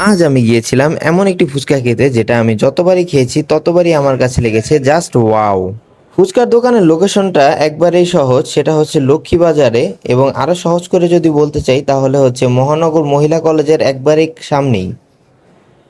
আজ আমি গিয়েছিলাম এমন একটি ফুচকা খেতে যেটা আমি যতবারই খেয়েছি ততবারই আমার কাছে লেগেছে জাস্ট ওয়াও। ফুচকার দোকানের লোকেশনটা একবারেই সহজ, সেটা হচ্ছে লক্ষ্মীবাজারে, এবং আরো সহজ করে যদি বলতে চাই তাহলে হচ্ছে মহানগর মহিলা কলেজের একবারেই সামনেই।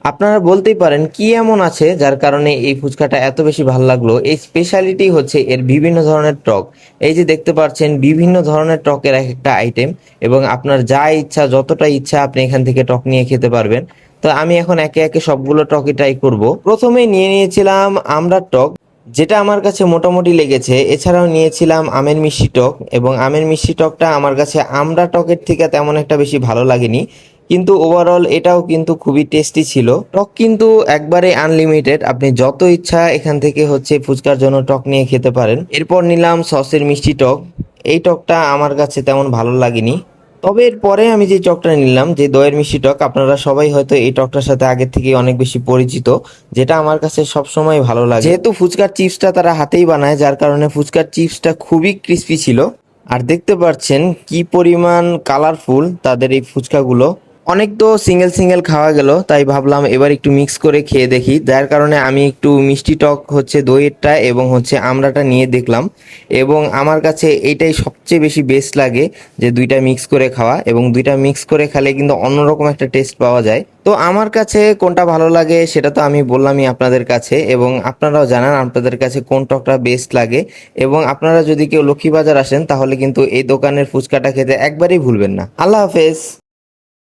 আপনারা বলতেই পারেন কি এমন আছে যার কারণে এই ফুচকাটা এত বেশি ভালো লাগলো। এই স্পেশালিটি হচ্ছে এর বিভিন্ন ধরনের টক। এই যে দেখতে পাচ্ছেন বিভিন্ন ধরনের টকের এক একটা আইটেম, এবং আপনার যা ইচ্ছা যতটা ইচ্ছা আপনি এখান থেকে টক নিয়ে খেতে পারবেন। তো আমি এখন একে একে সবগুলো টকই ট্রাই করব। প্রথমেই নিয়ে নিয়েছিলাম আমড়ার টক, যেটা আমার কাছে মোটামুটি লেগেছে। এছাড়াও নিয়েছিলাম আমের মিষ্টি টক, এবং আমের মিষ্টি টকটা আমার কাছে আমড়া টকের থেকে তেমন একটা বেশি ভালো লাগেনি, কিন্তু ওভারঅল এটাও কিন্তু খুবই টেস্টি ছিল। টক কিন্তু একবারে আনলিমিটেড, আপনি যত ইচ্ছা এখান থেকে হচ্ছে ফুচকার জন্য টক নিয়ে খেতে পারেন। এরপর নিলাম সসের মিষ্টি টক। এই টকটা আমার কাছে তেমন ভালো লাগেনি। তবে এরপরে আমি যে টকটা নিলাম, যে দইয়ের মিষ্টি টক, আপনারা সবাই হয়তো এই টকটার সাথে আগের থেকে অনেক বেশি পরিচিত, যেটা আমার কাছে সবসময় ভালো লাগে। যেহেতু ফুচকার চিপসটা তারা হাতেই বানায়, যার কারণে ফুচকার চিপসটা খুবই ক্রিস্পি ছিল। আর দেখতে পাচ্ছেন কি পরিমাণ কালারফুল তাদের এই ফুচকাগুলো। অনেক তো সিঙ্গেল সিঙ্গেল খাওয়া গেল, তাই ভাবলাম এবার একটু মিক্স করে খেয়ে দেখি। যার কারণে আমি একটু মিষ্টি টক হচ্ছে দইয়েরটা এবং হচ্ছে আমড়াটা নিয়ে দেখলাম, এবং আমার কাছে এইটাই সবচেয়ে বেশি বেস্ট লাগে, যে দুইটা মিক্স করে খাওয়া, এবং দুইটা মিক্স করে খেলে কিন্তু অন্যরকম একটা টেস্ট পাওয়া যায়। তো আমার কাছে কোনটা ভালো লাগে সেটা তো আমি বললামই আপনাদের কাছে, এবং আপনারাও জানান আপনাদের কাছে কোন টকটা বেস্ট লাগে। এবং আপনারা যদি কেউ লক্ষ্মীবাজার আসেন তাহলে কিন্তু এই দোকানের ফুচকাটা খেতে একবারেই ভুলবেন না। আল্লাহ হাফেজ।